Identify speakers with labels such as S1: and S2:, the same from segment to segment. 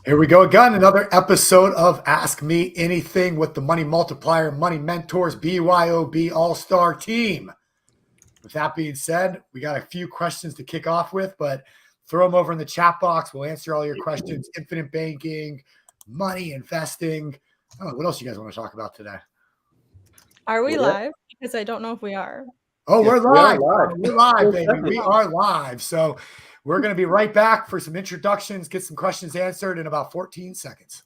S1: Here we go again, another episode of Ask Me Anything with the Money Multiplier Money Mentors BYOB All-Star Team. With that being said, we got a few questions to kick off with, but throw them over in the chat box. We'll answer all your questions. Infinite banking, money, investing. I don't know, what else you guys want to talk about today?
S2: Are we live? Because I don't know if we are.
S1: Oh, yes, we're live. We're live, baby. We are live. So we're going to be right back for some introductions, get some questions answered in about 14 seconds.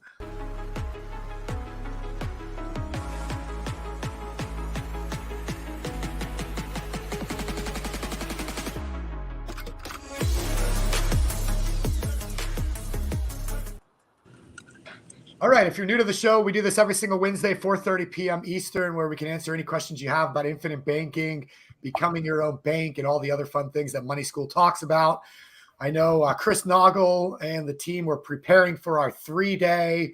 S1: All right, if you're new to the show, we do this every single Wednesday, 4:30 p.m. Eastern, where we can answer any questions you have about infinite banking, becoming your own bank, and all the other fun things that Money School talks about. I know Chris Naugle and the team were preparing for our 3-day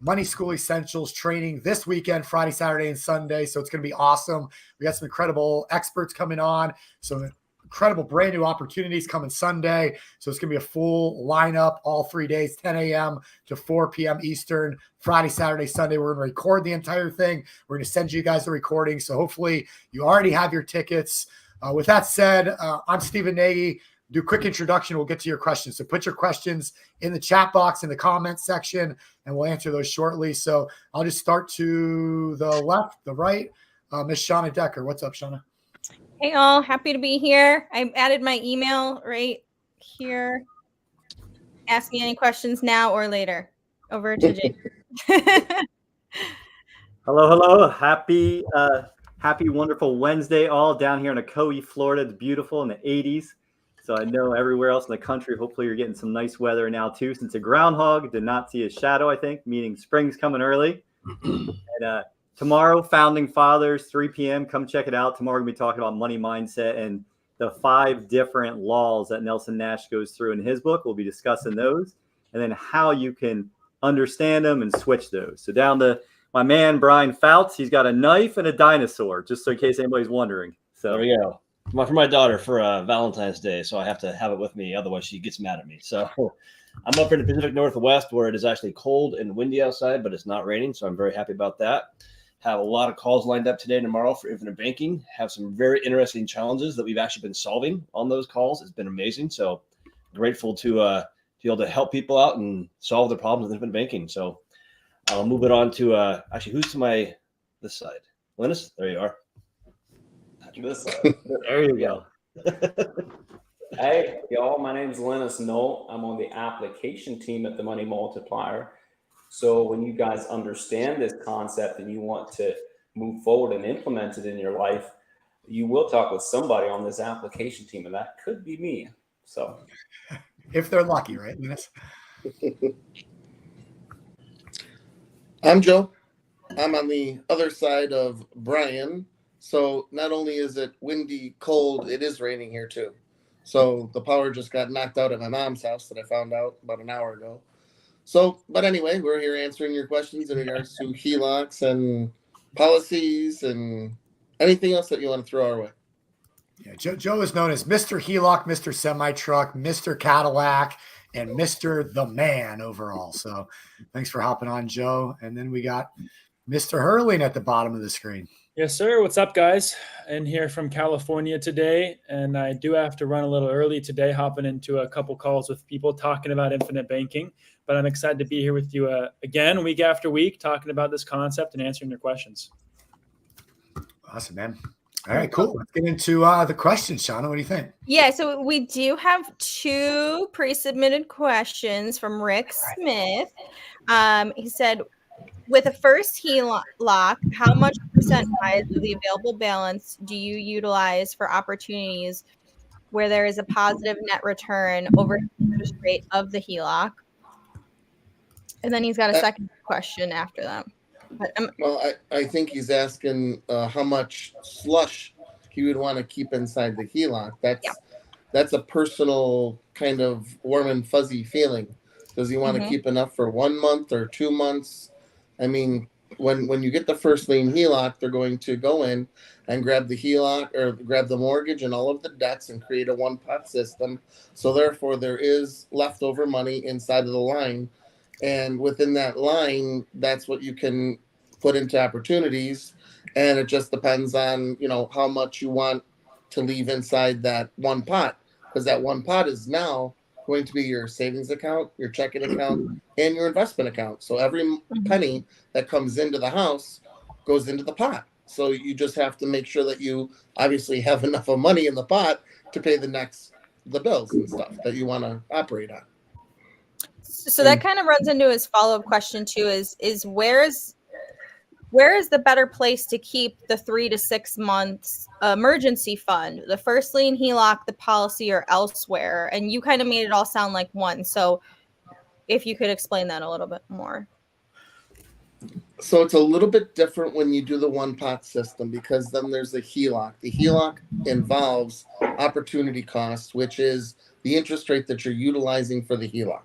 S1: Money School Essentials training this weekend, Friday, Saturday, and Sunday. So it's going to be awesome. We got some incredible experts coming on, some incredible brand new opportunities coming Sunday. So it's going to be a full lineup all 3 days, 10 a.m. to 4 p.m. Eastern, Friday, Saturday, Sunday. We're going to record the entire thing. We're going to send you guys the recording. So hopefully you already have your tickets. With that said, I'm Stephen Nagy. Do a quick introduction. We'll get to your questions. So put your questions in the chat box in the comments section, and we'll answer those shortly. So I'll just start to the left, the right. Miss Shauna Decker. What's up, Shauna?
S2: Hey, all. Happy to be here. I added my email right here. Ask me any questions now or later. Over to Jake.
S3: Hello. Happy, wonderful Wednesday all down here in Ocoee, Florida. It's beautiful in the 80s. So I know everywhere else in the country, hopefully you're getting some nice weather now too, since a groundhog did not see a shadow, I think, meaning spring's coming early. And tomorrow, Founding Fathers, 3 p.m. Come check it out. Tomorrow we're going to be talking about money mindset and the 5 different laws that Nelson Nash goes through in his book. We'll be discussing those and then how you can understand them and switch those. So down to my man, Brian Fouts. He's got a knife and a dinosaur, just so in case anybody's wondering. So
S4: there we go. For my daughter for Valentine's Day, so I have to have it with me. Otherwise, she gets mad at me. So I'm up in the Pacific Northwest where it is actually cold and windy outside, but it's not raining. So I'm very happy about that. Have a lot of calls lined up today and tomorrow for infinite banking. Have some very interesting challenges that we've actually been solving on those calls. It's been amazing. So grateful to be able to help people out and solve the problems with infinite banking. So I'll move it on to actually, who's to this side? Linus, there you are.
S5: This side.
S4: There you go.
S5: Hey, y'all, my name is Linus Knoll. I'm on the application team at the Money Multiplier. So when you guys understand this concept and you want to move forward and implement it in your life, you will talk with somebody on this application team, and that could be me. So
S1: if they're lucky, right, Linus?
S6: I'm Joe. I'm on the other side of Brian. So not only is it windy, cold, it is raining here too. So the power just got knocked out at my mom's house that I found out about an hour ago. So, but anyway, we're here answering your questions in regards to HELOCs and policies and anything else that you want to throw our way.
S1: Yeah, Joe is known as Mr. HELOC, Mr. Semi-Truck, Mr. Cadillac, and Mr. The Man overall. So thanks for hopping on, Joe. And then we got Mr. Hurling at the bottom of the screen.
S7: Yes, sir. What's up, guys? In here from California today, and I do have to run a little early today, hopping into a couple calls with people talking about infinite banking. But I'm excited to be here with you again, week after week, talking about this concept and answering your questions.
S1: Awesome, man. All right, cool. Let's get into the questions, Shauna. What do you think?
S2: Yeah, so we do have 2 pre-submitted questions from Rick Smith. He said, with a first HELOC, how much percent-wise of the available balance do you utilize for opportunities where there is a positive net return over the interest rate of the HELOC? And then he's got a second question after that.
S6: Well, I think he's asking how much slush he would want to keep inside the HELOC. That's a personal kind of warm and fuzzy feeling. Does he want to keep enough for 1 month or 2 months? I mean, when you get the first lien HELOC, they're going to go in and grab the HELOC or grab the mortgage and all of the debts and create a one-pot system. So therefore, there is leftover money inside of the line And within that line, that's what you can put into opportunities. And it just depends on, how much you want to leave inside that one pot, because that one pot is now going to be your savings account, your checking account, and your investment account. So every penny that comes into the house goes into the pot. So you just have to make sure that you obviously have enough of money in the pot to pay the bills and stuff that you want to operate on.
S2: So that kind of runs into his follow-up question too, is where is the better place to keep the 3 to 6 months emergency fund, the first lien HELOC, the policy, or elsewhere? And you kind of made it all sound like one. So if you could explain that a little bit more.
S6: So it's a little bit different when you do the one pot system, because then there's the HELOC. The HELOC involves opportunity cost, which is the interest rate that you're utilizing for the HELOC.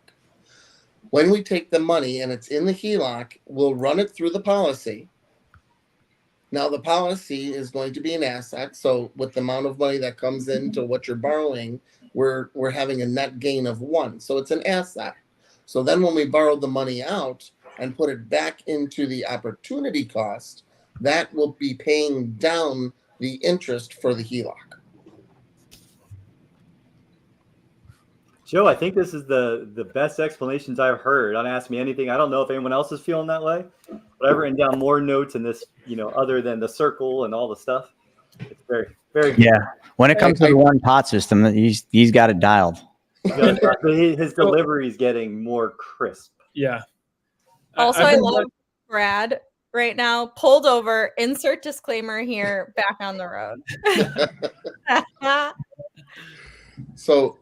S6: When we take the money and it's in the HELOC, we'll run it through the policy. Now the policy is going to be an asset. So with the amount of money that comes into what you're borrowing, we're having a net gain of 1. So it's an asset. So then when we borrow the money out and put it back into the opportunity cost, that will be paying down the interest for the HELOC.
S3: Joe, I think this is the best explanations I've heard. Don't ask me anything. I don't know if anyone else is feeling that way, but I've written down more notes in this, other than the circle and all the stuff. It's very, very good.
S8: Yeah. When it comes to the one pot system, he's got it dialed.
S3: His delivery is getting more crisp.
S7: Yeah.
S2: Also, I love Brad right now. Pulled over, insert disclaimer here, back on the road.
S6: So,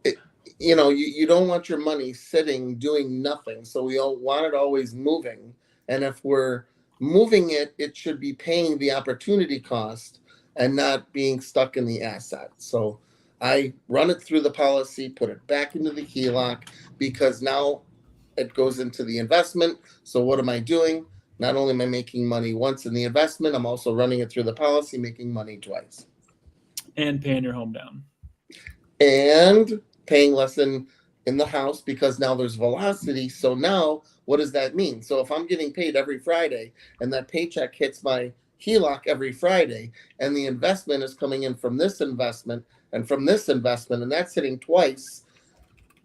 S6: you don't want your money sitting doing nothing. So we all want it always moving. And if we're moving it, it should be paying the opportunity cost and not being stuck in the asset. So I run it through the policy, put it back into the HELOC, because now it goes into the investment. So what am I doing? Not only am I making money once in the investment, I'm also running it through the policy, making money twice.
S7: And paying your home down.
S6: And paying less in the house, because now there's velocity. So now what does that mean? So if I'm getting paid every Friday and that paycheck hits my HELOC every Friday, and the investment is coming in from this investment and from this investment, and that's hitting twice,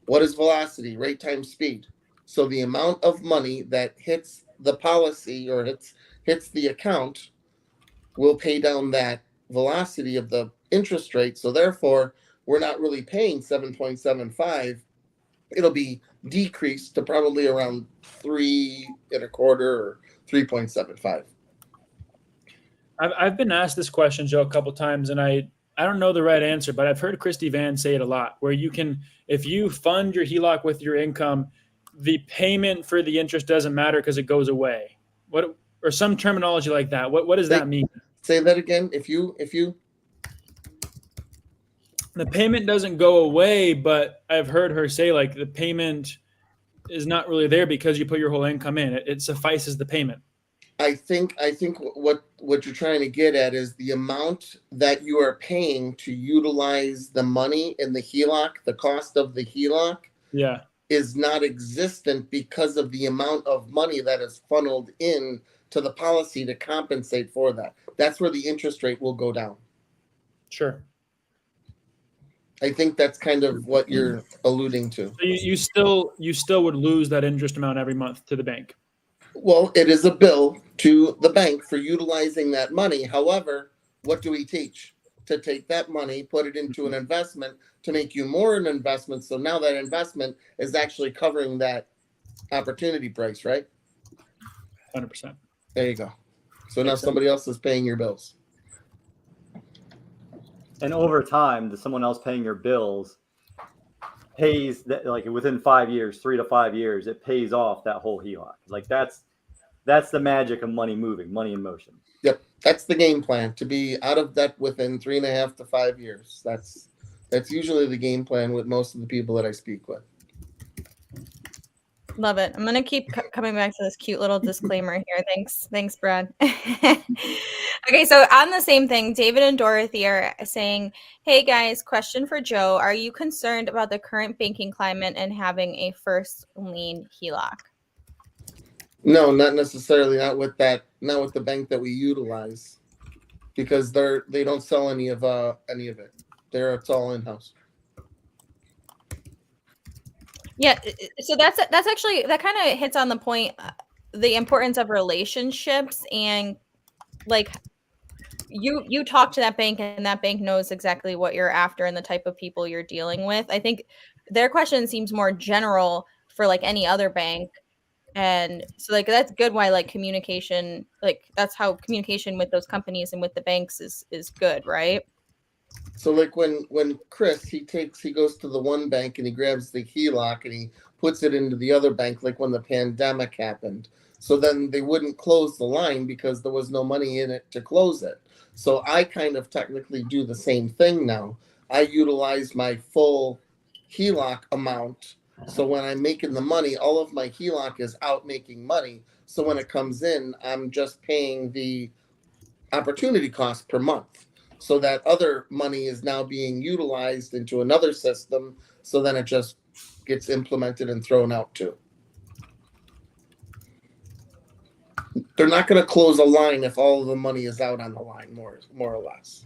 S6: what is velocity? Rate times speed. So the amount of money that hits the policy or hits the account will pay down that velocity of the interest rate. So therefore, we're not really paying 7.75. It'll be decreased to probably around 3.25 or 3.75.
S7: I've been asked this question, Joe, a couple of times, and I don't know the right answer, but I've heard Christy Van say it a lot, where you can, if you fund your HELOC with your income, the payment for the interest doesn't matter because it goes away. Or some terminology like that. What does that mean?
S6: Say that again. If you
S7: the payment doesn't go away, but I've heard her say like the payment is not really there because you put your whole income in. It suffices the payment.
S6: I think what you're trying to get at is the amount that you are paying to utilize the money in the HELOC, the cost of the HELOC, is not existent because of the amount of money that is funneled in to the policy to compensate for that. That's where the interest rate will go down.
S7: Sure.
S6: I think that's kind of what you're alluding to.
S7: So you still would lose that interest amount every month to the bank.
S6: Well, it is a bill to the bank for utilizing that money. However, what do we teach? To take that money, put it into an investment to make you more an investment. So now that investment is actually covering that opportunity price, right?
S7: 100%.
S6: There you go. So now somebody else is paying your bills.
S3: And over time, someone else paying your bills pays that, like within 5 years, 3 to 5 years, it pays off that whole HELOC. Like that's the magic of money moving, money in motion.
S6: Yep, that's the game plan, to be out of debt within 3.5 to 5 years. That's usually the game plan with most of the people that I speak with.
S2: Love it. I'm going to keep coming back to this cute little disclaimer here. Thanks, Brad. Okay, so on the same thing, David and Dorothy are saying, hey guys, question for Joe. Are you concerned about the current banking climate and having a first lien HELOC?
S6: No, not necessarily. Not with that. Not with the bank that we utilize, because they don't sell any of it. It's all in house.
S2: Yeah, so that's actually, that kind of hits on the point, the importance of relationships, and like you talk to that bank and that bank knows exactly what you're after and the type of people you're dealing with. I think their question seems more general for like any other bank. And so like that's good why like communication, like that's how communication with those companies and with the banks is good, right?
S6: So like when Chris he goes to the one bank and he grabs the HELOC and he puts it into the other bank, like when the pandemic happened. So then they wouldn't close the line because there was no money in it to close it. So I kind of technically do the same thing now. I utilize my full HELOC amount. So when I'm making the money, all of my HELOC is out making money. So when it comes in, I'm just paying the opportunity cost per month. So that other money is now being utilized into another system. So then it just gets implemented and thrown out too. They're not going to close a line if all of the money is out on the line, more or less.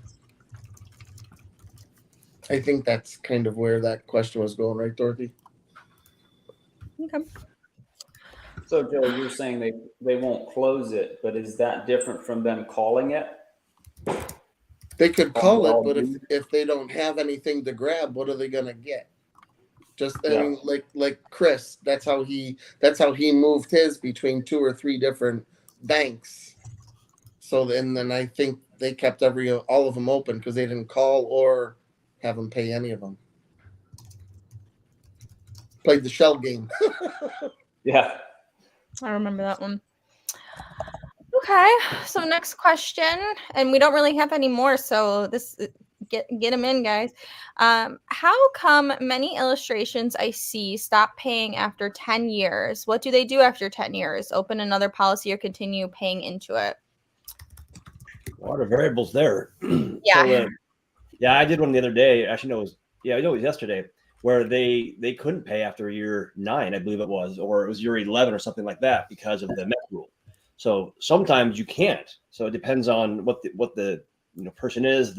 S6: I think that's kind of where that question was going, right, Dorothy?
S2: Okay.
S5: So Joe, you're saying they won't close it, but is that different from them calling it?
S6: They could call it, but if they don't have anything to grab, what are they going to get? Just I mean, like Chris, that's how he moved his between 2 or 3 different banks. So then I think they kept all of them open because they didn't call or have them pay any of them. Played the shell game.
S5: Yeah.
S2: I remember that one. Okay, so next question, and we don't really have any more, so this get them in, guys. How come many illustrations I see stop paying after 10 years? What do they do after 10 years? Open another policy or continue paying into it?
S4: A lot of variables there.
S2: Yeah.
S4: So, I did one the other day. Actually, no, it was yesterday, where they couldn't pay after year 9, I believe it was, or it was year 11 or something like that because of the MET rule. So sometimes you can't. So it depends on what the person is,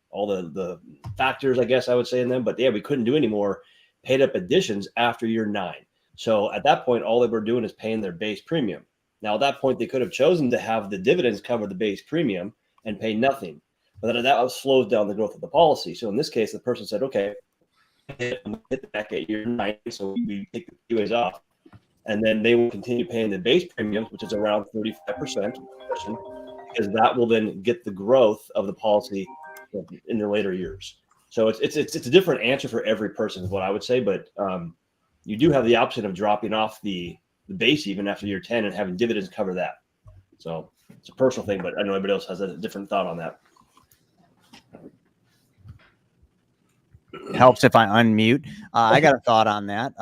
S4: all the factors, I guess I would say in them. But yeah, we couldn't do any more paid up additions after year 9. So at that point, all they were doing is paying their base premium. Now at that point, they could have chosen to have the dividends cover the base premium and pay nothing, but that slows down the growth of the policy. So in this case, the person said, okay, hit back at year 9, so we take the QAs off. And then they will continue paying the base premiums, which is around 35%, because that will then get the growth of the policy in the later years. So it's a different answer for every person is what I would say, but you do have the option of dropping off the base even after year 10 and having dividends cover that. So it's a personal thing, but I know everybody else has a different thought on that.
S8: It helps if I unmute. I got a thought on that.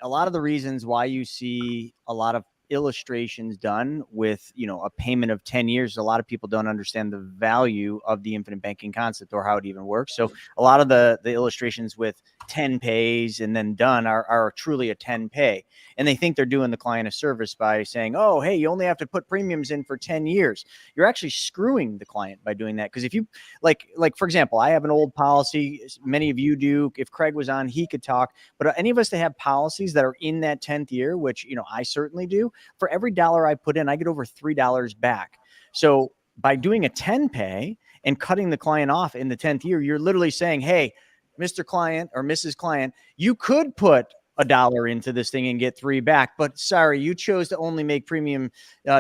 S8: A lot of the reasons why you see a lot of illustrations done with, a payment of 10 years, a lot of people don't understand the value of the infinite banking concept or how it even works. So a lot of the illustrations with 10 pays and then done are truly a 10 pay. And they think they're doing the client a service by saying, oh, hey, you only have to put premiums in for 10 years. You're actually screwing the client by doing that. Because if you like, for example, I have an old policy. Many of you do. If Craig was on, he could talk. But any of us that have policies that are in that 10th year, which, I certainly do, for every dollar I put in, I get over $3 back. So by doing a 10 pay and cutting the client off in the 10th year, you're literally saying, hey, Mr. Client or Mrs. Client, you could put $1 into this thing and get 3 back, but sorry, you chose to only make premium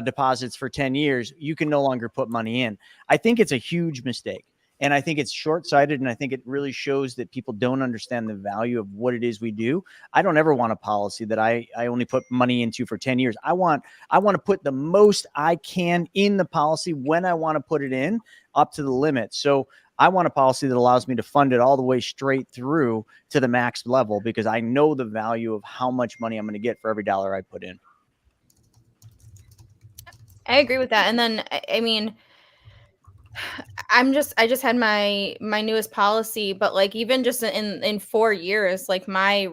S8: deposits for 10 years. You can no longer put money in. I think it's a huge mistake. And I think it's short-sighted, and I think it really shows that people don't understand the value of what it is we do. I don't ever want a policy that I only put money into for 10 years. I want to put the most I can in the policy when I want to put it in up to the limit. So I want a policy that allows me to fund it all the way straight through to the max level because I know the value of how much money I'm going to get for every dollar I put in.
S2: I agree with that. And then, I mean, I just had my newest policy, but like even just in 4 years, like my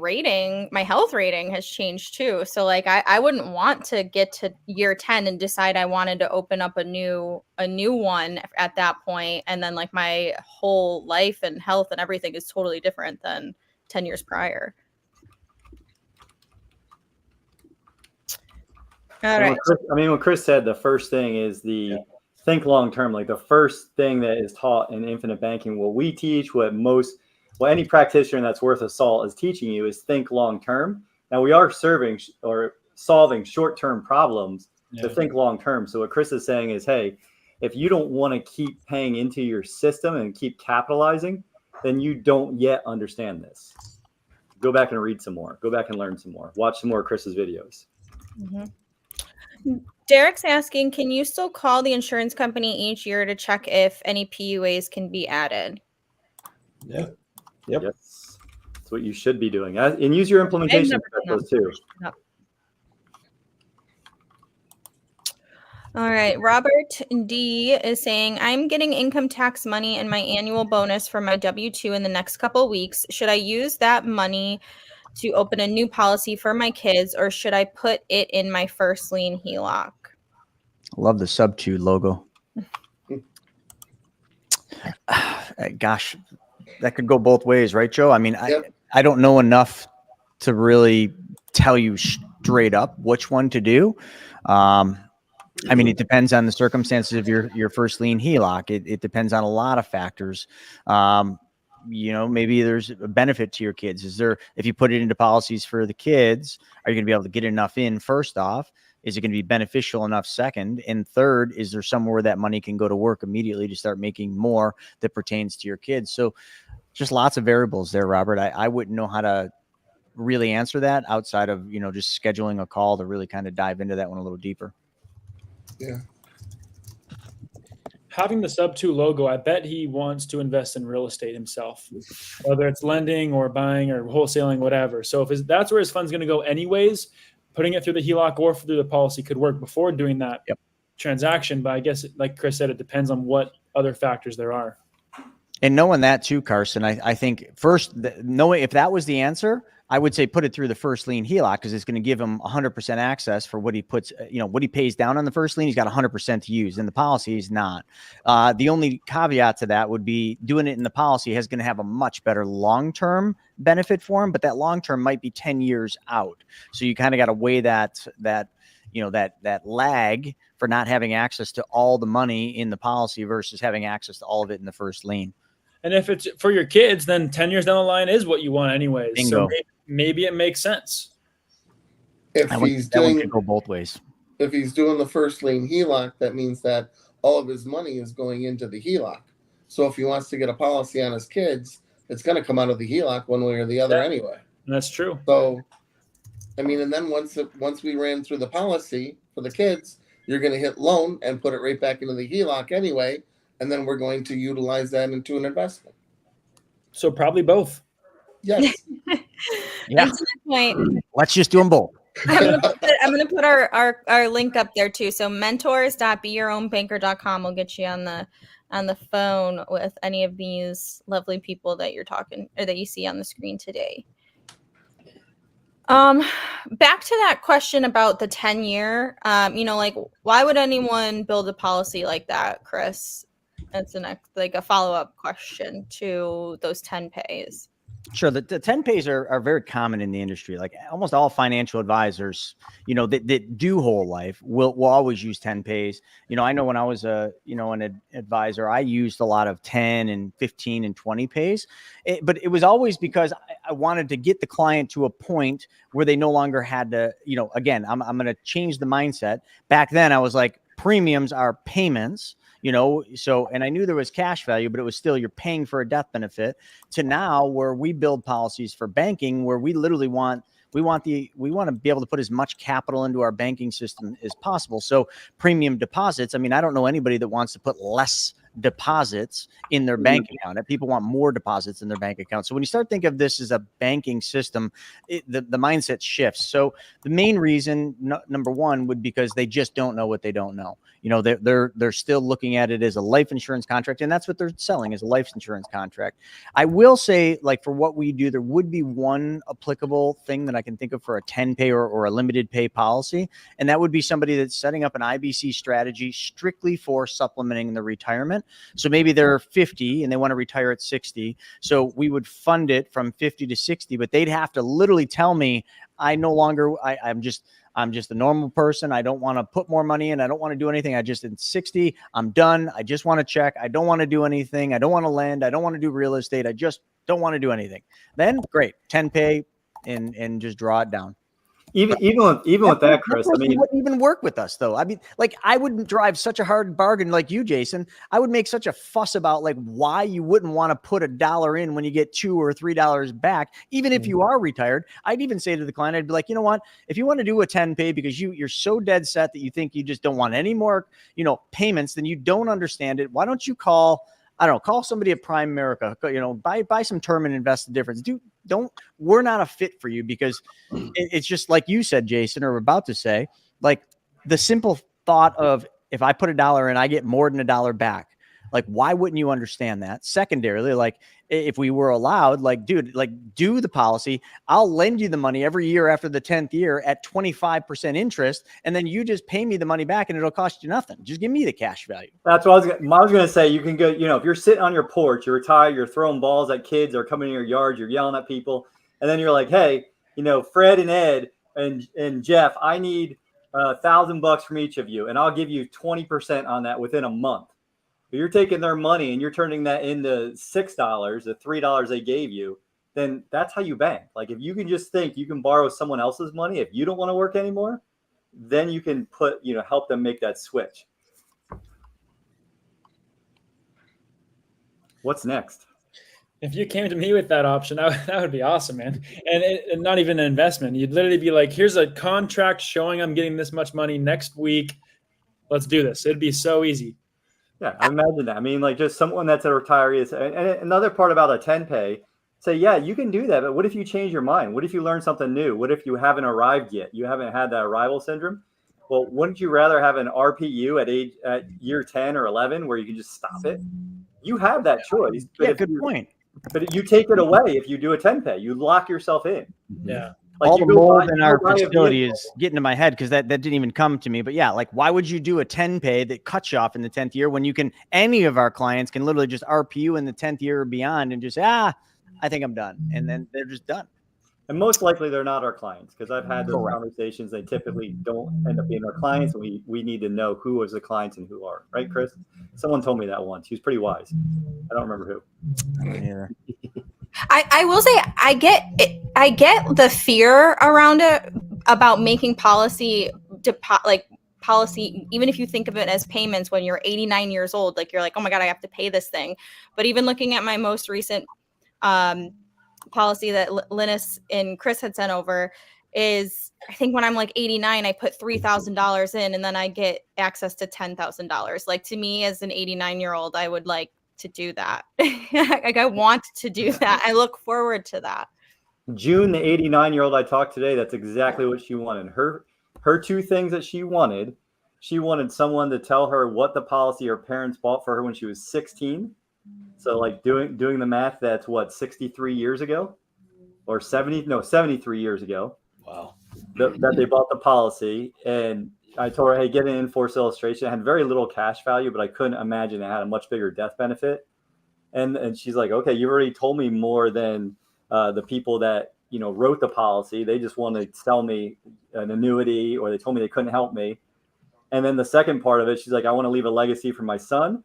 S2: health rating has changed too. So like I wouldn't want to get to year 10 and decide I wanted to open up a new one at that point, and then like my whole life and health and everything is totally different than 10 years prior. All right.
S3: When Chris said the first thing is think long term, like the first thing that is taught in infinite banking, what we teach, what any practitioner that's worth a salt is teaching you is think long term. Now we are solving short term problems to think long term. So what Chris is saying is, hey, if you don't want to keep paying into your system and keep capitalizing, then you don't yet understand this. Go back and read some more. Go back and learn some more. Watch some more of Chris's videos.
S2: Mm-hmm. Derek's asking, can you still call the insurance company each year to check if any PUAs can be added?
S4: Yeah. Yep.
S3: Yes. That's what you should be doing. And use your implementation specialist too.
S2: Yep. All right. Robert D is saying, I'm getting income tax money and my annual bonus for my W-2 in the next couple of weeks. Should I use that money to open a new policy for my kids, or should I put it in my first lien HELOC?
S8: Love the sub-2 logo. Gosh, that could go both ways, right, Joe? I mean, I don't know enough to really tell you straight up which one to do. I mean, it depends on the circumstances of your first lien HELOC. It depends on a lot of factors. Maybe there's a benefit to your kids. If you put it into policies for the kids, are you going to be able to get enough in first off? Is it going to be beneficial enough second? And third, is there somewhere that money can go to work immediately to start making more that pertains to your kids? So just lots of variables there, Robert. I wouldn't know how to really answer that outside of, just scheduling a call to really kind of dive into that one a little deeper.
S6: Yeah.
S7: Having the sub-2 logo, I bet he wants to invest in real estate himself, whether it's lending or buying or wholesaling, whatever. So if that's where his fund's going to go anyways, putting it through the HELOC or through the policy could work before doing that transaction. But I guess, like Chris said, it depends on what other factors there are.
S8: And knowing that too, Carson, I think first, knowing if that was the answer, I would say put it through the first lien HELOC because it's going to give him 100% access for what he puts, what he pays down on the first lien. He's got 100% to use. In the policy, he's not. The only caveat to that would be doing it in the policy is going to have a much better long-term benefit for him, but that long-term might be 10 years out. So you kind of got to weigh that lag for not having access to all the money in the policy versus having access to all of it in the first lien.
S7: And if it's for your kids, then 10 years down the line is what you want anyways.
S8: Bingo.
S7: So maybe it makes sense.
S6: If he's doing
S8: go both ways.
S6: If he's doing the first lien HELOC, that means that all of his money is going into the HELOC. So if he wants to get a policy on his kids, it's going to come out of the HELOC one way or the other anyway.
S7: That's true.
S6: So, I mean, and then once we ran through the policy for the kids, you're going to hit loan and put it right back into the HELOC anyway. And then we're going to utilize that into an investment.
S7: So probably both.
S6: Yes.
S8: Yeah. Let's just do them both.
S2: I'm gonna put our link up there too. So mentors.beyourownbanker.com will get you on the phone with any of these lovely people that you're talking or that you see on the screen today. Back to that question about the 10-year, like why would anyone build a policy like that, Chris? That's a follow-up question to those 10 pays.
S8: Sure. The 10 pays are very common in the industry. Like almost all financial advisors, that do whole life will always use 10 pays. I know when I was an advisor, I used a lot of 10 and 15 and 20 pays, but it was always because I wanted to get the client to a point where they no longer had to, again, I'm going to change the mindset. Back then I was like, premiums are payments. And I knew there was cash value, but it was still, you're paying for a death benefit, to now where we build policies for banking, where we literally want to be able to put as much capital into our banking system as possible. So premium deposits, I mean, I don't know anybody that wants to put less deposits in their bank account, and people want more deposits in their bank account. So when you start thinking of this as a banking system, the mindset shifts. So the main reason, number one, would because they just don't know what they don't know. You know, they're still looking at it as a life insurance contract, and that's what they're selling, is a life insurance contract. I will say, like, for what we do, there would be one applicable thing that I can think of for a 10-pay or a limited pay policy, and that would be somebody that's setting up an IBC strategy strictly for supplementing the retirement. So maybe they're 50 and they want to retire at 60. So we would fund it from 50 to 60, but they'd have to literally tell me, I'm just a normal person. I don't want to put more money in. I don't want to do anything. I just, at 60, I'm done. I just want to check. I don't want to do anything. I don't want to lend. I don't want to do real estate. I just don't want to do anything. Then great, 10-pay and just draw it down.
S3: Even with that, Chris, I mean,
S8: it wouldn't even work with us, though. I mean, like, I wouldn't drive such a hard bargain like you, Jason. I would make such a fuss about, like, why you wouldn't want to put $1 in when you get $2 or $3 back, even if you are retired. I'd even say to the client, I'd be like, you know what? If you want to do a 10-pay because you're so dead set that you think you just don't want any more, payments, then you don't understand it. Why don't you call somebody at Prime America, buy some term and invest the difference. We're not a fit for you, because it's just like you said, Jason, or about to say, like, the simple thought of, if I put $1 in, I get more than $1 back. Like, why wouldn't you understand that? Secondarily, like, if we were allowed, like, dude, like, do the policy. I'll lend you the money every year after the 10th year at 25% interest. And then you just pay me the money back and it'll cost you nothing. Just give me the cash value.
S3: that's what I was going to say. You can go, if you're sitting on your porch, you're retired, you're throwing balls at kids or coming in your yard, you're yelling at people. And then you're like, hey, Fred and Ed and Jeff, I need $1,000 from each of you. And I'll give you 20% on that within a month. But you're taking their money and you're turning that into $6, the $3 they gave you, then that's how you bank. Like, if you can just think you can borrow someone else's money, if you don't want to work anymore, then you can help them make that switch. What's next?
S7: If you came to me with that option, that would be awesome, man. And not even an investment. You'd literally be like, here's a contract showing I'm getting this much money next week. Let's do this. It'd be so easy.
S3: Yeah, I imagine that. I mean, like, just someone that's a retiree is, and another part about a 10-pay, say, yeah, you can do that, but what if you change your mind? What if you learn something new? What if you haven't arrived yet? You haven't had that arrival syndrome? Well, wouldn't you rather have an RPU at year 10 or 11 where you can just stop it? You have that choice. But
S8: good point.
S3: But you take it away if you do a 10-pay. You lock yourself in.
S7: Yeah.
S3: Like,
S8: all the mold in our facility is getting to my head, because that didn't even come to me. But yeah, like, why would you do a 10-pay that cuts you off in the 10th year when any of our clients can literally just RPU in the 10th year or beyond and just, I think I'm done. And then they're just done.
S3: And most likely they're not our clients, because I've had those conversations. They typically don't end up being our clients. And we need to know who is the clients and who are, right, Chris? Someone told me that once. He was pretty wise. I don't remember who.
S8: Yeah.
S2: I will say I get the fear around it about making policy, even if you think of it as payments when you're 89 years old, like, you're like, oh my God, I have to pay this thing. But even looking at my most recent policy that Linus and Chris had sent over, is, I think when I'm like 89, I put $3,000 in and then I get access to $10,000. Like, to me as an 89-year-old, I would like to do that. Like, I want to do that. I look forward to that.
S3: June, the 89-year-old I talked today, that's exactly what she wanted. Her two things that she wanted someone to tell her what the policy her parents bought for her when she was 16. So, like, doing the math, that's what, 63 years ago or 73 years ago.
S4: Wow.
S3: That they bought the policy. And I told her, hey, get an in-force illustration. It had very little cash value, but I couldn't imagine it had a much bigger death benefit. And she's like, okay, you already told me more than the people that, wrote the policy. They just want to sell me an annuity, or they told me they couldn't help me. And then the second part of it, she's like, I want to leave a legacy for my son,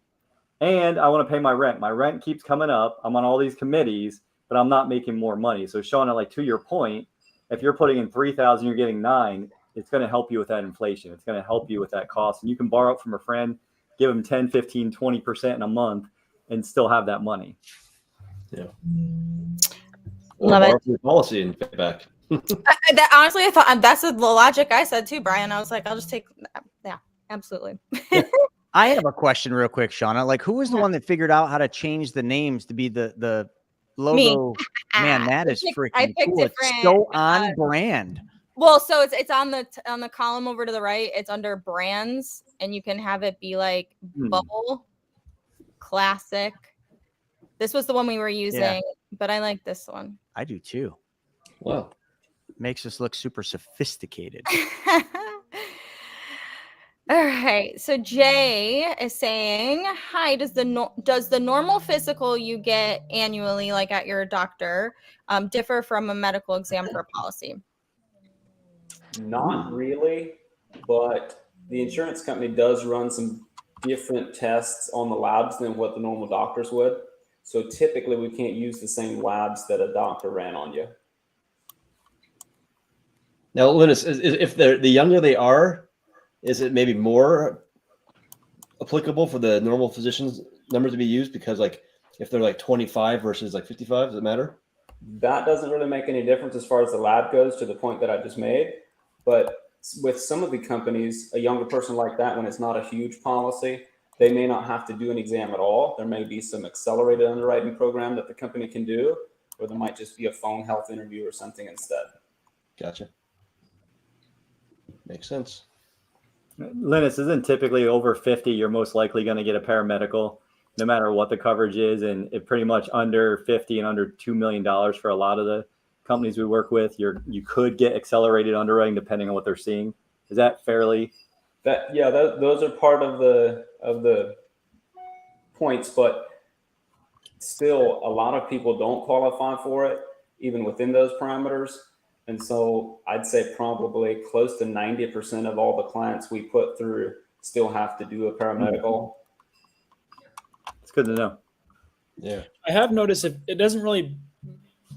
S3: and I want to pay my rent. My rent keeps coming up. I'm on all these committees, but I'm not making more money. So Shauna, like, to your point, if you're putting in 3,000, you're getting 9, it's going to help you with that inflation. It's going to help you with that cost. And you can borrow it from a friend, give them 10, 15, 20% in a month, and still have that money.
S4: Yeah.
S2: Love it.
S4: Policy and pay back.
S2: Honestly, I thought that's the logic I said too, Brian. I was like, I'll just take, yeah, absolutely.
S8: I have a question real quick, Shauna. Like, who was the one that figured out how to change the names to be the logo? Man, that is freaking cool. It's so on brand.
S2: Well, so it's on the column over to the right. It's under brands, and you can have it be like bubble, classic. This was the one we were using, but I like this one.
S8: I do too.
S4: Wow.
S8: Makes us look super sophisticated.
S2: All right. So Jay is saying, "Hi. Does the normal physical you get annually, like at your doctor, differ from a medical exam for a policy?"
S5: Not really, but the insurance company does run some different tests on the labs than what the normal doctors would. So typically we can't use the same labs that a doctor ran on you.
S4: Now, Linus, if the younger they are, is it maybe more applicable for the normal physician's numbers to be used? Because like if they're like 25 versus like 55, does it matter?
S5: That doesn't really make any difference as far as the lab goes, to the point that I just made. But with some of the companies, a younger person like that, when it's not a huge policy, they may not have to do an exam at all. There may be some accelerated underwriting program that the company can do, or there might just be a phone health interview or something instead.
S4: Gotcha. Makes sense.
S3: Linus, isn't typically over 50, you're most likely going to get a paramedical, no matter what the coverage is. And it pretty much under 50 and under $2 million for a lot of the companies we work with, you could get accelerated underwriting depending on what they're seeing. Is that fairly?
S5: Those are part of the points, but still a lot of people don't qualify for it, even within those parameters. And so I'd say probably close to 90% of all the clients we put through still have to do a paramedical.
S3: It's good to know.
S7: Yeah. I have noticed it doesn't really,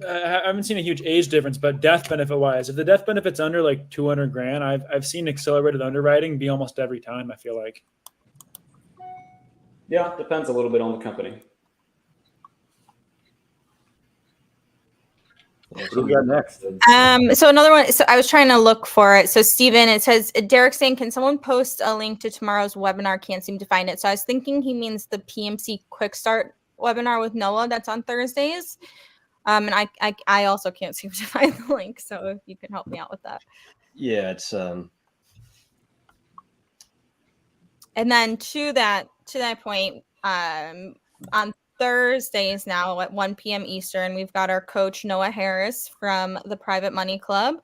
S7: I haven't seen a huge age difference, but death benefit wise, if the death benefit's under like 200 grand, I've seen accelerated underwriting be almost every time, I feel like.
S5: Yeah, depends a little bit on the company.
S3: What do we got next?
S2: So another one. So I was trying to look for it. So Steven, it says, Derek saying, can someone post a link to tomorrow's webinar? Can't seem to find it. So I was thinking he means the PMC Quick Start webinar with Noah that's on Thursdays. And I also can't seem to find the link. So if you can help me out with that.
S4: Yeah, it's
S2: And then to that point, on Thursdays now at 1 p.m. Eastern, we've got our coach Noah Harris from the Private Money Club,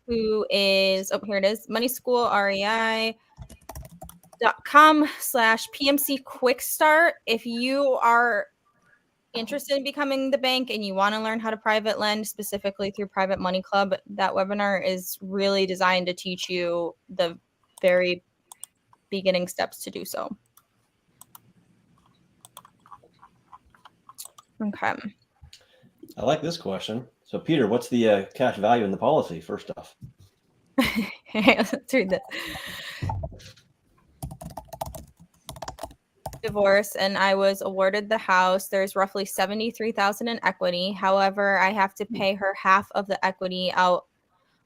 S2: who is, here it is, moneyschoolrei.com/PMC Quick Start. If you are interested in becoming the bank and you want to learn how to private lend specifically through Private Money Club, that webinar is really designed to teach you the very beginning steps to do so. Okay.
S4: I like this question. So, Peter, what's the cash value in the policy, first off?
S2: Let's read this. Divorce, and I was awarded the house. There's roughly $73,000 in equity. However, I have to pay her half of the equity out,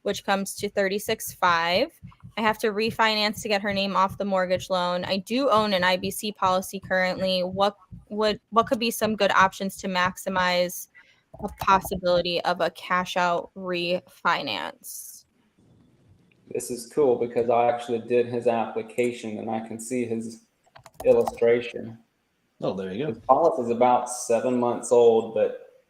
S2: which comes to $36,500. I have to refinance to get her name off the mortgage loan. I do own an IBC policy currently. What could be some good options to maximize a possibility of a cash out refinance?
S5: This is cool because I actually did his application and I can see his illustration.
S4: Oh, there you go.
S5: His policy is about 7 months old, but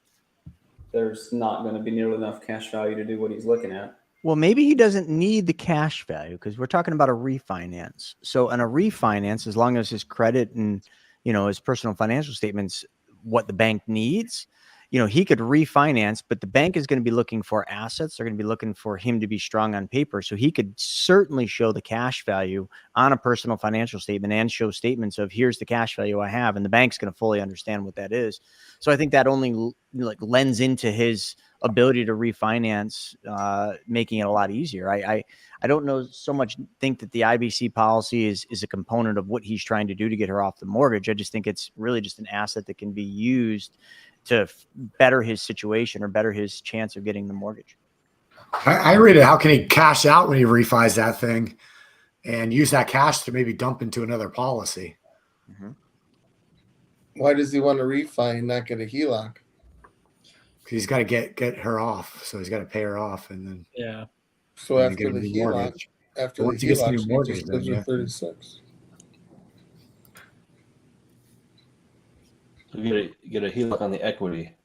S5: there's not going to be nearly enough cash value to do what he's looking at.
S8: Well, maybe he doesn't need the cash value because we're talking about a refinance. So on a refinance, as long as his credit and, his personal financial statements, what the bank needs, he could refinance, but the bank is going to be looking for assets. They're going to be looking for him to be strong on paper. So he could certainly show the cash value on a personal financial statement and show statements of here's the cash value I have. And the bank's going to fully understand what that is. So I think that only lends into his ability to refinance, making it a lot easier. I don't know so much think that the IBC policy is a component of what he's trying to do to get her off the mortgage. I just think it's really just an asset that can be used to better his situation or better his chance of getting the mortgage.
S1: I read it. How can he cash out when he refis that thing? and use that cash to maybe dump into another policy.
S8: Mm-hmm.
S6: Why does he want to refi and not get a HELOC?
S1: Because he's got to get her off. So he's got to pay her off. And then,
S7: Yeah.
S6: So
S1: and then
S6: after
S1: get a
S6: the
S1: new
S6: HELOC,
S1: mortgage.
S6: after the
S1: Once he gets a new
S6: HELOC, he
S1: mortgage,
S6: just
S1: then,
S6: lives
S1: yeah.
S6: with 36.
S4: You get a HELOC on the equity.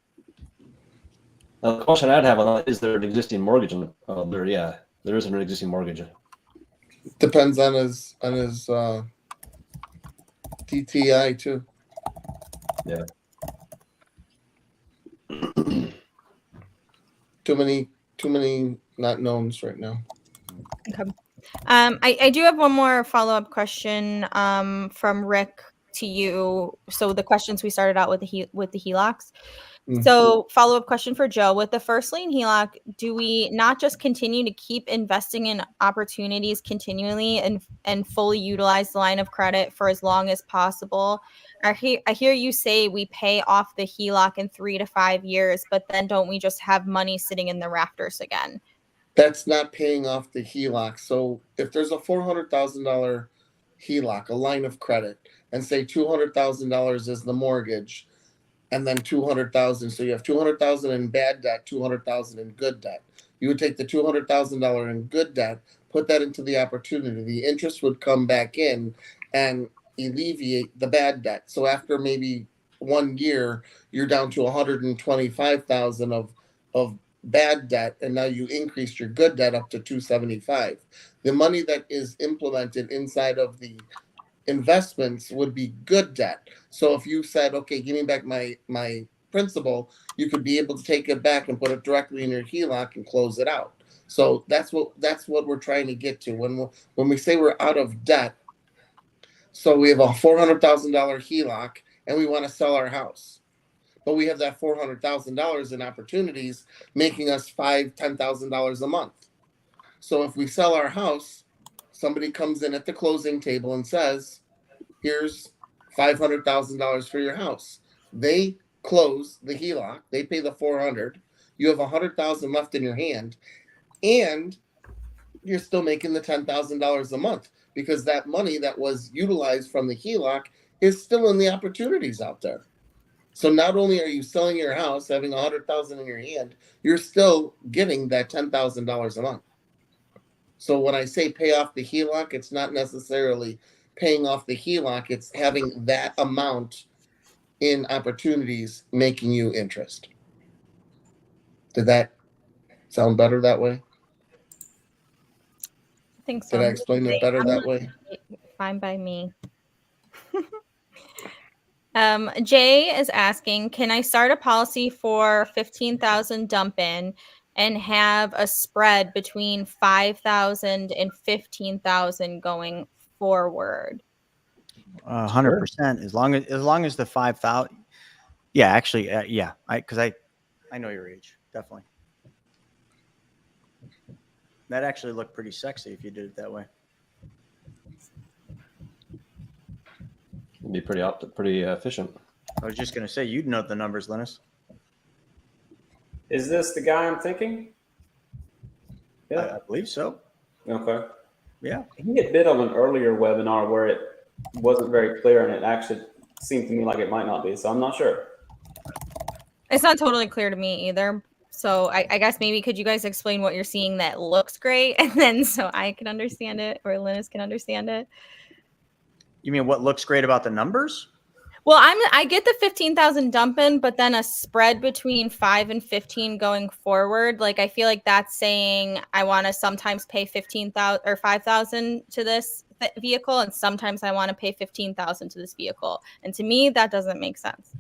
S4: Now, the question I'd have on that, is there an existing mortgage? There isn't an existing mortgage.
S6: Depends on his DTI too.
S4: Yeah.
S6: Too many not knowns right now.
S2: Okay. I do have one more follow-up question from Rick to you. So the questions we started out with the HELOCs.
S6: Mm.
S2: So follow-up question for Joe. With the first lien HELOC, do we not just continue to keep investing in opportunities continually and fully utilize the line of credit for as long as possible? I hear you say we pay off the HELOC in 3 to 5 years, but then don't we just have money sitting in the rafters again?
S6: That's not paying off the HELOC. So if there's a $400,000 HELOC, a line of credit, and say $200,000 is the mortgage, and then $200,000, so you have $200,000 in bad debt, $200,000 in good debt. You would take the $200,000 in good debt, put that into the opportunity. The interest would come back in and alleviate the bad debt. So after maybe 1 year, you're down to $125,000 of bad debt, and now you increased your good debt up to $275,000. The money that is implemented inside of the investments would be good debt. So if you said, okay, give me back my principal, you could be able to take it back and put it directly in your HELOC and close it out. So that's what we're trying to get to when we say we're out of debt. So we have a $400,000 HELOC and we want to sell our house, but we have that $400,000 in opportunities making us $10,000 a month. So if we sell our house, somebody comes in at the closing table and says, here's $500,000 for your house. They close the HELOC, they pay the $400,000, you have $100,000 left in your hand, and you're still making the $10,000 a month because that money that was utilized from the HELOC is still in the opportunities out there. So not only are you selling your house, having $100,000 in your hand, you're still getting that $10,000 a month. So when I say pay off the HELOC, it's not necessarily paying off the HELOC. It's having that amount in opportunities making you interest. Did that sound better that way?
S2: I think so.
S6: Did I explain it better that way?
S2: Fine by me. Jay is asking, can I start a policy for $15,000 dump in and have a spread between $5,000 and $15,000 going forward?
S8: 100%. As long as the 5,000. Yeah, actually, yeah. Because I know your age, definitely. That actually looked pretty sexy if you did it that way.
S4: It'd be pretty efficient.
S8: I was just going to say, you'd know the numbers, Linus.
S5: Is this the guy I'm thinking?
S8: Yeah, I believe so.
S5: Okay.
S8: Yeah.
S5: He had bid on an earlier webinar where it wasn't very clear, and it actually seemed to me like it might not be. So I'm not sure.
S2: It's not totally clear to me either. So I guess maybe could you guys explain what you're seeing that looks great, and then so I can understand it or Linus can understand it.
S8: You mean what looks great about the numbers?
S2: Well, I get the 15,000 dump in, but then a spread between 5 and 15 going forward. Like I feel like that's saying I want to sometimes pay 15,000 or 5,000 to this vehicle, and sometimes I want to pay 15,000 to this vehicle. And to me, that doesn't make sense.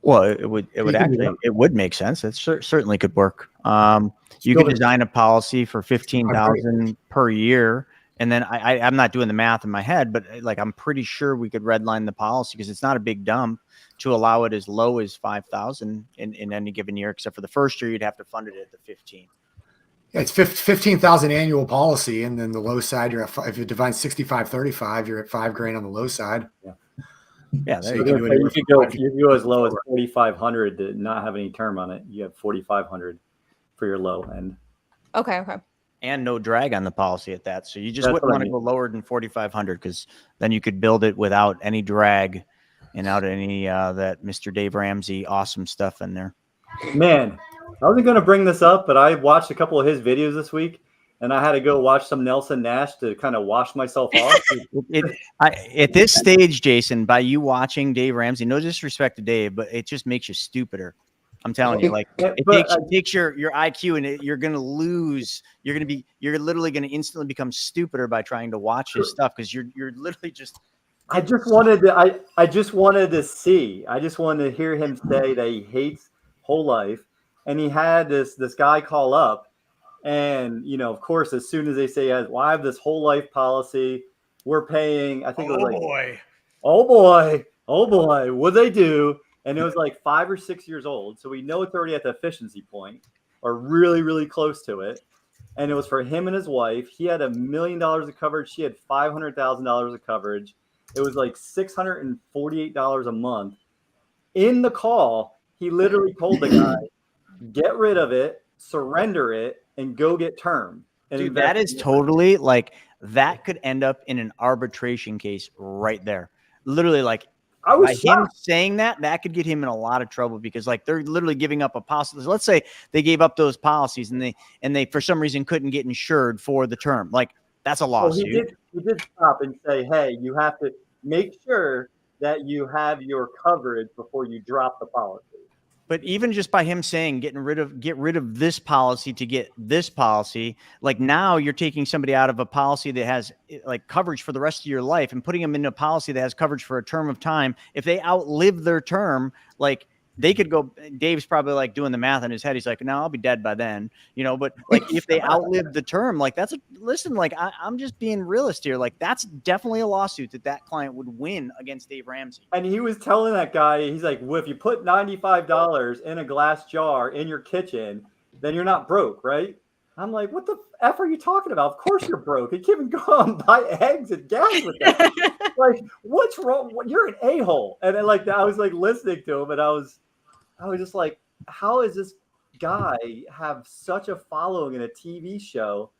S8: Well, it would make sense. It certainly could work. You could design a policy for 15,000 per year. And then I'm not doing the math in my head, but like I'm pretty sure we could redline the policy because it's not a big dump to allow it as low as 5,000 in any given year, except for the first year you'd have to fund it at the 15.
S1: Yeah, it's 15,000 annual policy, and then the low side you're at if you divide 65-35, you're at $5,000 on the low side.
S3: Yeah.
S8: Yeah,
S3: So you could go if you go as low as 4,500 to not have any term on it. You have 4,500 for your low end.
S2: Okay.
S8: and no drag on the policy at that. So you just
S3: That's
S8: wouldn't
S3: what I
S8: want to
S3: mean.
S8: go lower than 4,500 because then you could build it without any drag and out any that Mr. Dave Ramsey awesome stuff in there.
S3: Man, I wasn't going to bring this up, but I watched a couple of his videos this week, and I had to go watch some Nelson Nash to kind of wash myself off.
S8: At this stage, Jason, by you watching Dave Ramsey, no disrespect to Dave, but it just makes you stupider. I'm telling you, like it takes your IQ, and you're going to lose. You're literally going to instantly become stupider by trying to watch his stuff because you're literally just.
S3: I just wanted to see. I just wanted to hear him say that he hates whole life, and he had this guy call up, and of course, as soon as they say, "Well, I have this whole life policy, we're paying," I think it was oh boy, what they do? And it was like 5 or 6 years old, so we know it's already at the efficiency point, or really, really close to it. And it was for him and his wife. He had $1 million of coverage. She had $500,000 of coverage. It was like $648 a month. In the call, he literally told the guy, "Get rid of it, surrender it, and go get term." And
S8: dude, that is totally like that could end up in an arbitration case right there. Literally, like.
S3: I was
S8: By
S3: shocked.
S8: him saying that could get him in a lot of trouble because like they're literally giving up a policy. Let's say they gave up those policies and they for some reason couldn't get insured for the term. Like that's a lawsuit.
S3: He did stop and say, "Hey, you have to make sure that you have your coverage before you drop the policy."
S8: But even just by him saying get rid of this policy to get this policy, like now you're taking somebody out of a policy that has like coverage for the rest of your life and putting them in a policy that has coverage for a term of time. If they outlive their term, like they could go. Dave's probably like doing the math in his head. He's like, "No, I'll be dead by then," But like if they outlive the term, like listen. Like I'm just being realist here. Like that's definitely a lawsuit that client would win against Dave Ramsey.
S3: And he was telling that guy, he's like, "Well, if you put $95 in a glass jar in your kitchen, then you're not broke, right?" I'm like, "What the F are you talking about? Of course you're broke. You can't even go out and buy eggs and gas with that." Like, what's wrong? You're an a-hole. And then, like, I was like listening to him, and I was just like, how is this guy have such a following in a TV show?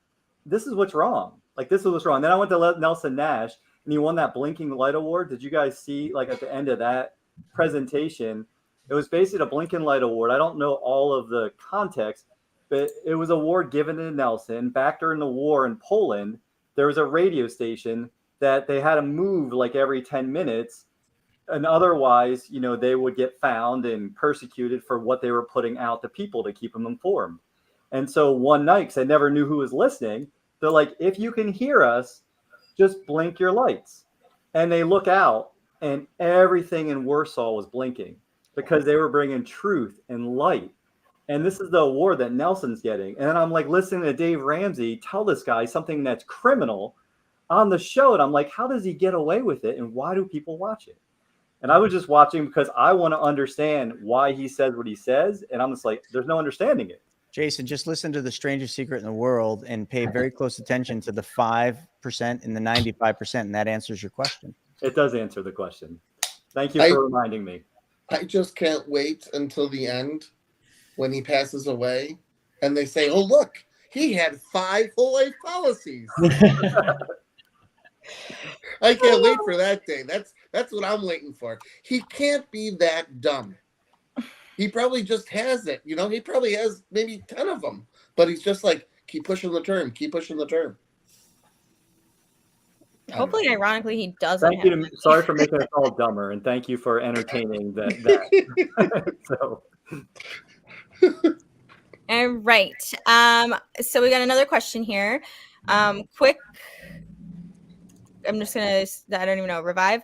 S3: This is what's wrong. Like, this is what's wrong. Then I went to Nelson Nash, and he won that Blinking Light Award. Did you guys see, like, at the end of that presentation, it was basically a Blinking Light Award. I don't know all of the context, but it was an award given to Nelson. Back during the war in Poland, there was a radio station that they had to move like every 10 minutes. And otherwise, they would get found and persecuted for what they were putting out to people to keep them informed. And so one night, because I never knew who was listening, they're like, "If you can hear us, just blink your lights." And they look out, and everything in Warsaw was blinking because they were bringing truth and light. And this is the award that Nelson's getting. And then I'm like listening to Dave Ramsey tell this guy something that's criminal on the show. And I'm like, how does he get away with it? And why do people watch it? And I was just watching because I want to understand why he says what he says. And I'm just like, there's no understanding it.
S8: Jason, just listen to The Strangest Secret in the World and pay very close attention to the 5% and the 95%. And that answers your question.
S3: It does answer the question. Thank you for reminding me.
S6: I just can't wait until the end when he passes away and they say, "Oh, look, he had 5 whole life policies." I can't wait for that day. That's what I'm waiting for. He can't be that dumb. He probably just has it. He probably has maybe 10 of them, but he's just like, keep pushing the term, keep pushing the term.
S2: Hopefully, ironically, he doesn't.
S3: Thank you. Sorry for making us all dumber, and thank you for entertaining that. So.
S2: All right. So we got another question here. Quick. I'm just going to, I don't even know, revive.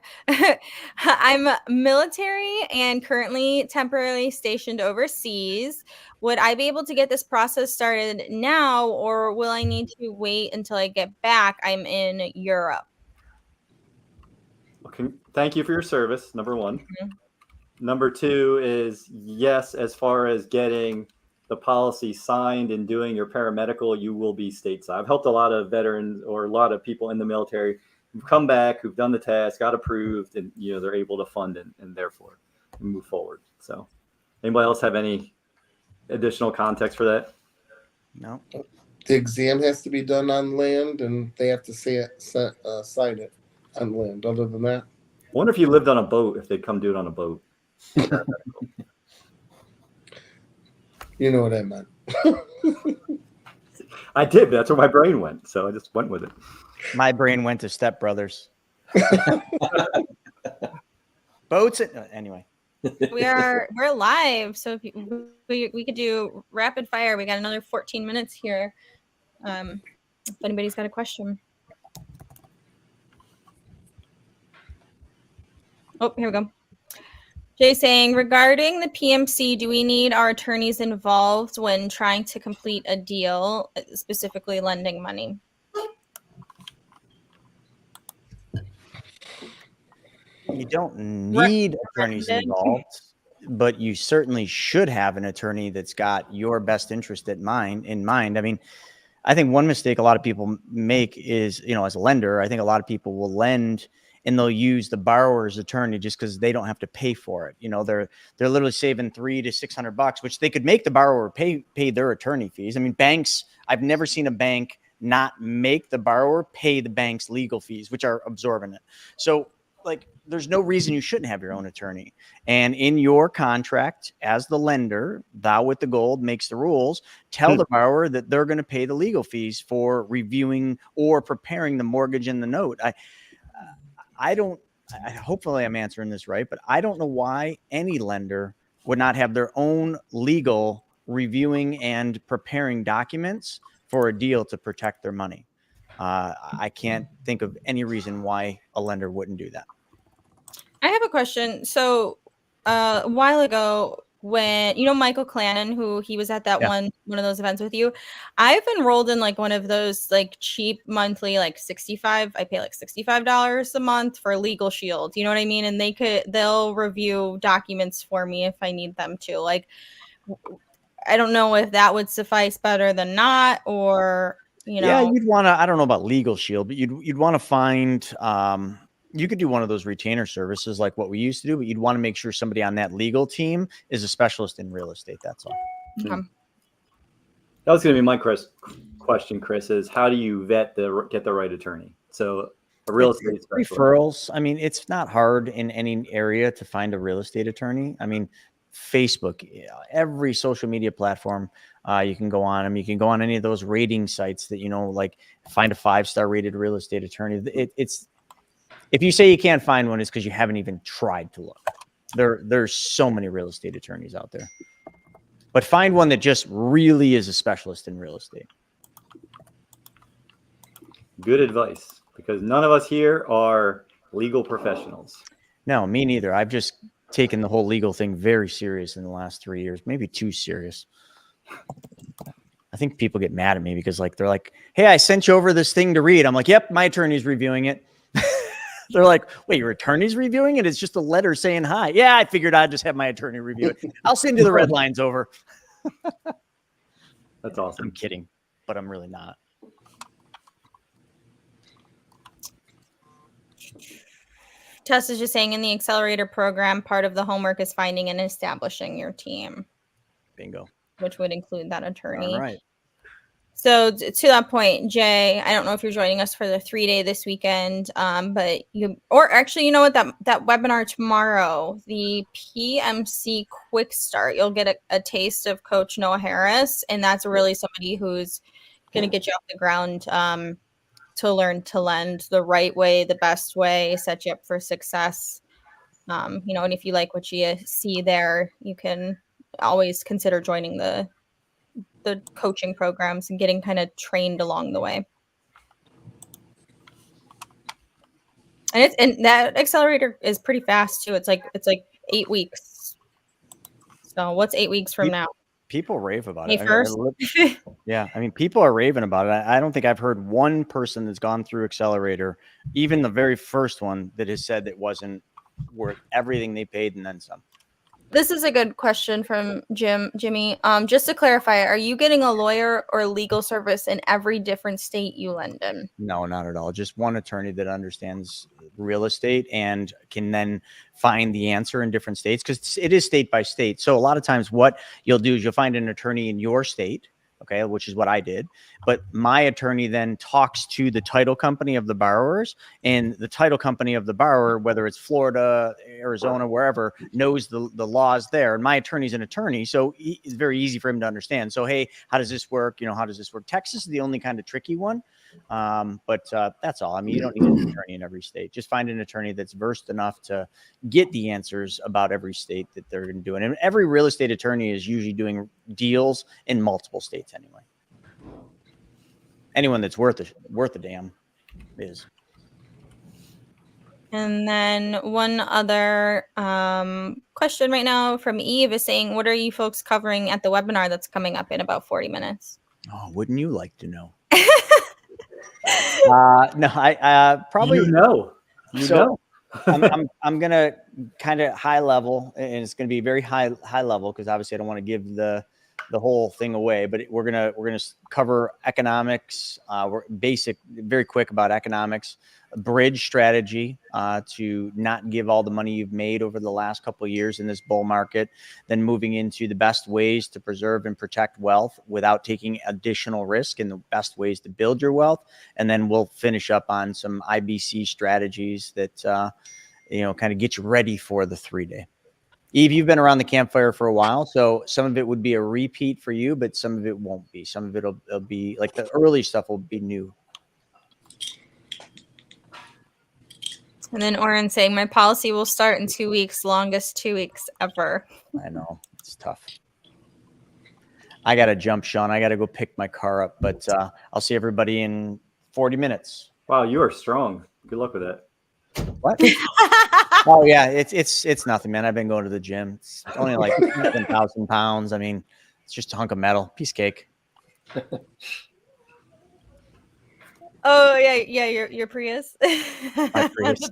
S2: I'm military and currently temporarily stationed overseas. Would I be able to get this process started now, or will I need to wait until I get back? I'm in Europe.
S3: Okay. Thank you for your service, number one. Mm-hmm. Number two is, yes, as far as getting the policy signed and doing your paramedical, you will be stateside. I've helped a lot of veterans or a lot of people in the military who've come back, who've done the task, got approved, and they're able to fund it and therefore move forward. So anybody else have any additional context for that?
S8: No.
S6: The exam has to be done on land, and they have to sign it on land. Other than that,
S3: I wonder if you lived on a boat, if they'd come do it on a boat.
S6: you know what I meant.
S3: I did. That's where my brain went. So I just went with it.
S8: My brain went to Step Brothers. Boats. Anyway.
S2: We're live, so if we could do rapid fire. We got another 14 minutes here. If anybody's got a question. Oh, here we go. Jay saying, regarding the PMC, do we need our attorneys involved when trying to complete a deal, specifically lending money?
S8: You don't need attorneys involved, but you certainly should have an attorney that's got your best interest in mind. I mean, I think one mistake a lot of people make is, as a lender, I think a lot of people will lend and they'll use the borrower's attorney just because they don't have to pay for it. They're literally saving $300 to $600, which they could make the borrower pay their attorney fees. I mean, banks, I've never seen a bank not make the borrower pay the bank's legal fees, which are absorbent. So there's no reason you shouldn't have your own attorney. And in your contract as the lender, thou with the gold makes the rules, tell the borrower that they're going to pay the legal fees for reviewing or preparing the mortgage and the note. Hopefully I'm answering this right, but I don't know why any lender would not have their own legal reviewing and preparing documents for a deal to protect their money. I can't think of any reason why a lender wouldn't do that.
S2: I have a question. So a while ago, when Michael Clannon, who he was at that one of those events with you, I've enrolled in one of those cheap monthly I pay $65 a month for Legal Shield. You know what I mean? And they'll review documents for me if I need them to. I don't know if that would suffice better than not, or
S8: Yeah, you'd want to. I don't know about Legal Shield, but you'd want to find. You could do one of those retainer services like what we used to do, but you'd want to make sure somebody on that legal team is a specialist in real estate. That's all.
S2: Okay.
S3: That was going to be my question, Chris, is how do you get the right attorney? So a real estate specialist.
S8: Referrals. I mean, it's not hard in any area to find a real estate attorney. I mean, Facebook, every social media platform, you can go on them. You can go on any of those rating sites that, find a 5-star rated real estate attorney. It's if you say you can't find one, it's because you haven't even tried to look. There's so many real estate attorneys out there, but find one that just really is a specialist in real estate.
S3: Good advice, because none of us here are legal professionals.
S8: No, me neither. I've just taken the whole legal thing very serious in the last 3 years, maybe too serious. I think people get mad at me because they're like, hey, I sent you over this thing to read. I'm like, yep, my attorney's reviewing it. They're like, wait, your attorney's reviewing it? It's just a letter saying hi. Yeah, I figured I'd just have my attorney review it. I'll send you the red lines over.
S3: That's awesome.
S8: I'm kidding, but I'm really not.
S2: Tess is just saying, in the accelerator program, part of the homework is finding and establishing your team.
S8: Bingo.
S2: Which would include that attorney.
S8: All right.
S2: So to that point, Jay, I don't know if you're joining us for the 3-day this weekend, but actually, you know what, that webinar tomorrow, the PMC Quick Start, you'll get a taste of Coach Noah Harris, and that's really somebody who's going to get you off the ground to learn to lend the right way, the best way, set you up for success. And if you like what you see there, you can always consider joining the coaching programs and getting kind of trained along the way. And that accelerator is pretty fast too. It's like 8 weeks. So what's 8 weeks from now?
S8: People rave about
S2: May
S8: it.
S2: 1st?
S8: Yeah. I mean, people are raving about it. I don't think I've heard one person that's gone through accelerator, even the very first one, that has said it wasn't worth everything they paid and then some.
S2: This is a good question from Jimmy. Just to clarify, are you getting a lawyer or legal service in every different state you lend in?
S8: No, not at all. Just one attorney that understands real estate and can then find the answer in different states, because it is state by state. So a lot of times what you'll do is you'll find an attorney in your state okay, which is what I did. But my attorney then talks to the title company of the borrowers, and the title company of the borrower, whether it's Florida, Arizona, wherever, knows the laws there. And my attorney's an attorney, so it's very easy for him to understand. So, hey, how does this work? You know, how does this work? Texas is the only kind of tricky one. But that's all. I mean, you don't need an attorney in every state. Just find an attorney that's versed enough to get the answers about every state that they're going to do. And every real estate attorney is usually doing deals in multiple states anyway. Anyone that's worth a damn is.
S2: And then one other question right now from Eve is saying, what are you folks covering at the webinar that's coming up in about 40 minutes?
S8: Oh, wouldn't you like to know? No, I probably I'm gonna kind of high level, and it's gonna be very high level because obviously I don't want to give the whole thing away. But we're gonna cover economics. We're very quick about economics, bridge strategy to not give all the money you've made over the last couple of years in this bull market. Then moving into the best ways to preserve and protect wealth without taking additional risk, and the best ways to build your wealth. And then we'll finish up on some IBC strategies that kind of get you ready for the 3-day. Eve, you've been around the campfire for a while, so some of it would be a repeat for you, but some of it won't be. Some of it'll be like the early stuff will be new.
S2: And then Oren saying, my policy will start in 2 weeks, longest 2 weeks ever.
S8: I know, it's tough. I got to jump, Sean. I got to go pick my car up, but I'll see everybody in 40 minutes.
S3: Wow, you are strong. Good luck with that.
S8: What? Oh yeah, it's nothing, man. I've been going to the gym. It's only like 7,000 pounds. I mean, it's just a hunk of metal, piece of cake.
S2: Oh yeah, your Prius.
S8: My Prius.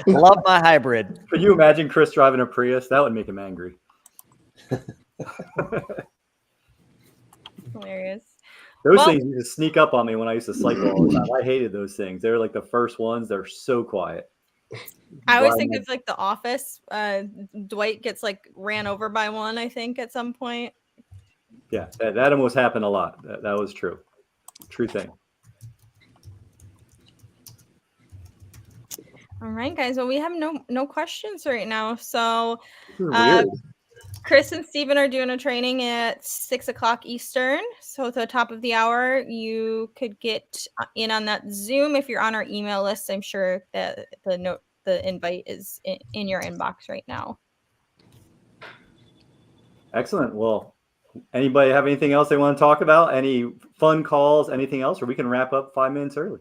S8: Love my hybrid.
S3: Could you imagine Chris driving a Prius? That would make him angry.
S2: Hilarious.
S3: Those things used to sneak up on me when I used to cycle all the time. I hated those things. They were like the first ones. They're so quiet.
S2: I always think of like The Office. Dwight gets like ran over by one, I think, at some point.
S3: Yeah, that almost happened a lot. That was true. True thing.
S2: All right, guys. Well, we have no questions right now. So Chris and Steven are doing a training at 6 o'clock Eastern. So at the top of the hour, you could get in on that Zoom. If you're on our email list, I'm sure that the invite is in your inbox right now.
S3: Excellent. Well, anybody have anything else they want to talk about? Any fun calls, anything else, or we can wrap up 5 minutes early?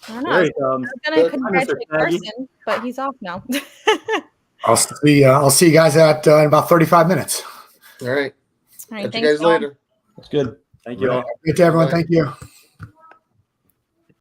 S2: I don't know. I was going to congratulate Carson, but he's off now.
S1: I'll see you guys in about 35 minutes.
S6: All right.
S2: All right.
S6: Catch you guys later.
S4: That's good.
S3: Thank you all.
S1: Good to everyone. Thank you.